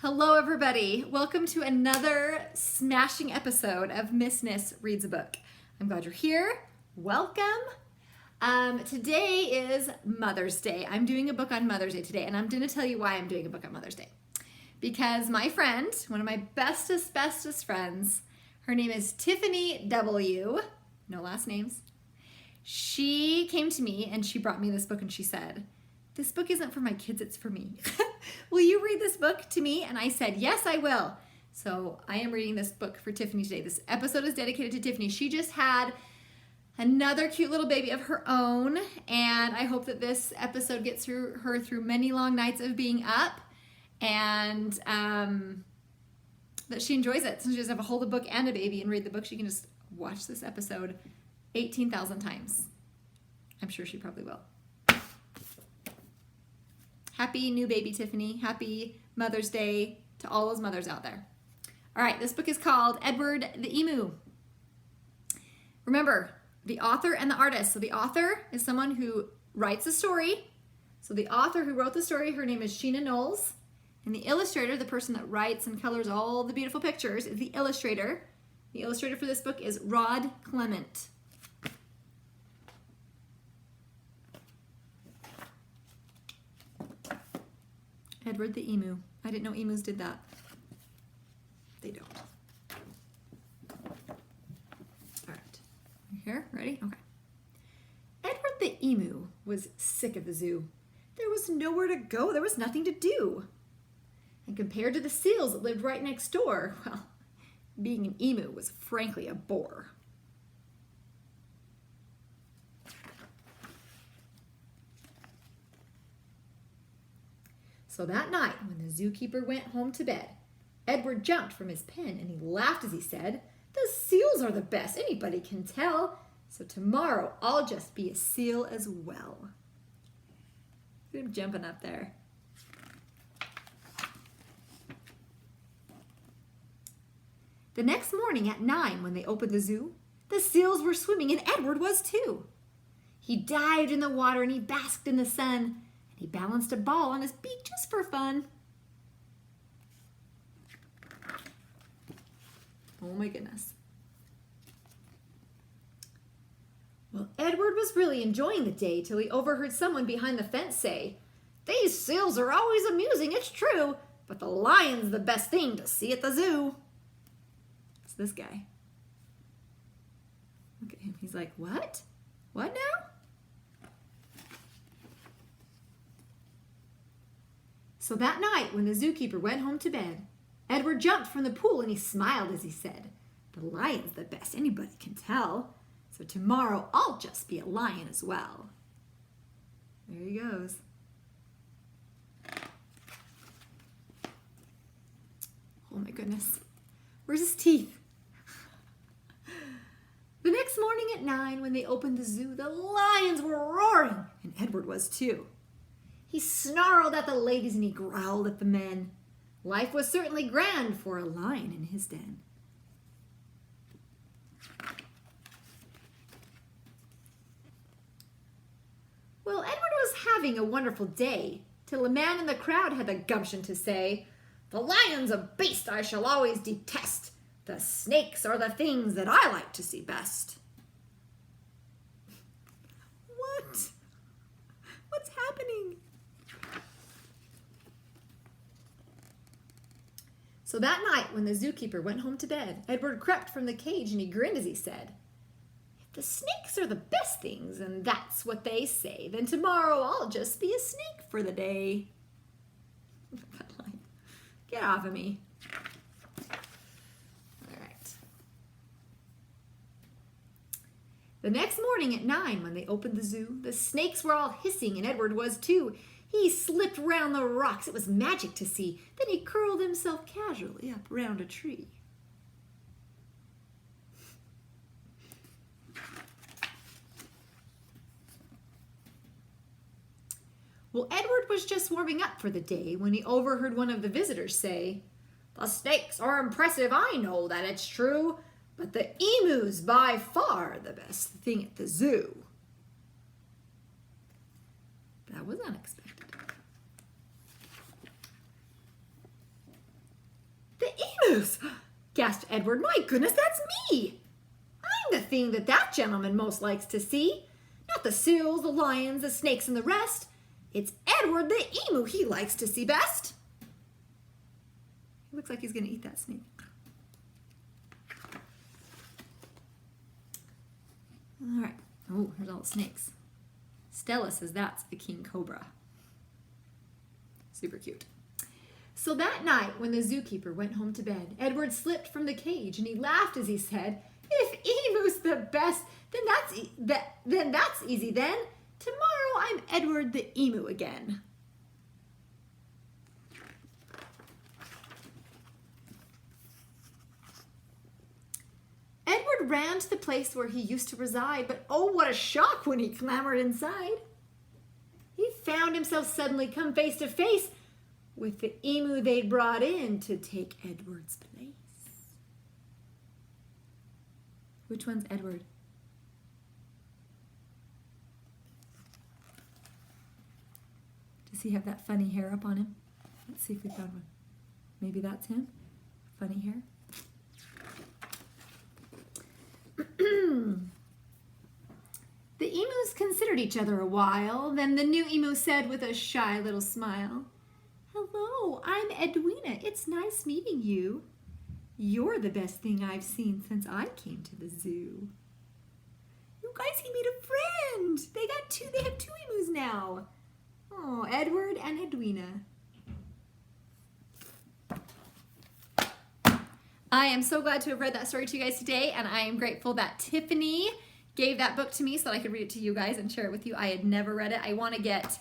Hello, everybody. Welcome to another smashing episode of Miss Nis Reads a Book. I'm glad you're here. Welcome. Today is Mother's Day. I'm doing a book on Mother's Day today, and I'm going to tell you why I'm doing a book on Mother's Day. Because my friend, one of my bestest friends, her name is Tiffany W., no last names. She came to me and she brought me this book and she said, "This book isn't for my kids, it's for me. Will you read this book to me?" And I said, "Yes, I will." So I am reading this book for Tiffany today. This episode is dedicated to Tiffany. She just had another cute little baby of her own, and I hope that this episode gets her through many long nights of being up, and that she enjoys it. Since she doesn't have to hold a book and a baby and read the book, she can just watch this episode 18,000 times. I'm sure she probably will. Happy new baby, Tiffany. Happy Mother's Day to all those mothers out there. All right, this book is called Edward the Emu. Remember, the author and the artist. So the author is someone who writes a story. So the author who wrote the story, her name is Sheena Knowles. And the illustrator, the person that writes and colors all the beautiful pictures, is the illustrator. The illustrator for this book is Rod Clement. Edward the Emu. I didn't know emus did that. They don't. All right. You here? Ready? Okay. Edward the Emu was sick of the zoo. There was nowhere to go. There was nothing to do. And compared to the seals that lived right next door, well, being an emu was frankly a bore. So that night, when the zookeeper went home to bed, Edward jumped from his pen and he laughed as he said, "The seals are the best, anybody can tell. So tomorrow I'll just be a seal as well." Look at him jumping up there. The next morning at 9, when they opened the zoo, the seals were swimming and Edward was too. He dived in the water and he basked in the sun. He balanced a ball on his beak just for fun. Oh my goodness. Well, Edward was really enjoying the day till he overheard someone behind the fence say, "These seals are always amusing, it's true, but the lion's the best thing to see at the zoo." It's this guy. Look at him. He's like, "What? What now?" So that night, when the zookeeper went home to bed, Edward jumped from the pool and he smiled as he said, "The lion's the best, anybody can tell. So tomorrow I'll just be a lion as well." There he goes. Oh my goodness. Where's his teeth? The next morning at 9, when they opened the zoo, the lions were roaring, and Edward was too. He snarled at the ladies and he growled at the men. Life was certainly grand for a lion in his den. Well, Edward was having a wonderful day till a man in the crowd had the gumption to say, "The lion's a beast I shall always detest. The snakes are the things that I like to see best." What? What's happening? So that night, when the zookeeper went home to bed, Edward crept from the cage and he grinned as he said, "If the snakes are the best things, and that's what they say, then tomorrow I'll just be a snake for the day." Get off of me. All right. The next morning at 9, when they opened the zoo, the snakes were all hissing and Edward was too. He slipped round the rocks. It was magic to see. Then he curled himself casually up round a tree. Well, Edward was just warming up for the day when he overheard one of the visitors say, "The snakes are impressive, I know that it's true, but the emu's by far the best thing at the zoo." That was unexpected. goodness, gasped Edward. My goodness, that's me. I'm the thing that gentleman most likes to see. Not the seals, the lions, the snakes, and the rest. It's Edward the emu he likes to see best. He looks like he's going to eat that snake. All right. Oh, here's all the snakes. Stella says that's a king cobra. Super cute. So that night, when the zookeeper went home to bed, Edward slipped from the cage and he laughed as he said, "If emu's the best, then that's easy then. Tomorrow I'm Edward the emu again." Edward ran to the place where he used to reside, but oh, what a shock when he clambered inside. He found himself suddenly come face to face with the emu they'd brought in to take Edward's place. Which one's Edward? Does he have that funny hair up on him? Let's see if we found one. Maybe that's him. Funny hair. The emus considered each other a while. Then the new emu said with a shy little smile, "Hello, I'm Edwina. It's nice meeting you. You're the best thing I've seen since I came to the zoo." You guys, he made a friend. They have two emus now. Oh, Edward and Edwina. I am so glad to have read that story to you guys today, and I am grateful that Tiffany gave that book to me so that I could read it to you guys and share it with you. I had never read it.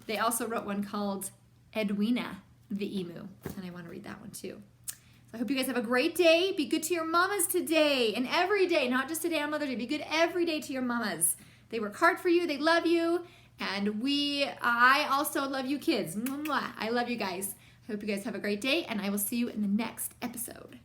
They also wrote one called Edwina the Emu, and I want to read that one too. So I hope you guys have a great day. Be good to your mamas today and every day, not just today on Mother's Day. Be good every day to your mamas. They work hard for you. They love you. And I also love you kids. Mwah. I love you guys. I hope you guys have a great day, and I will see you in the next episode.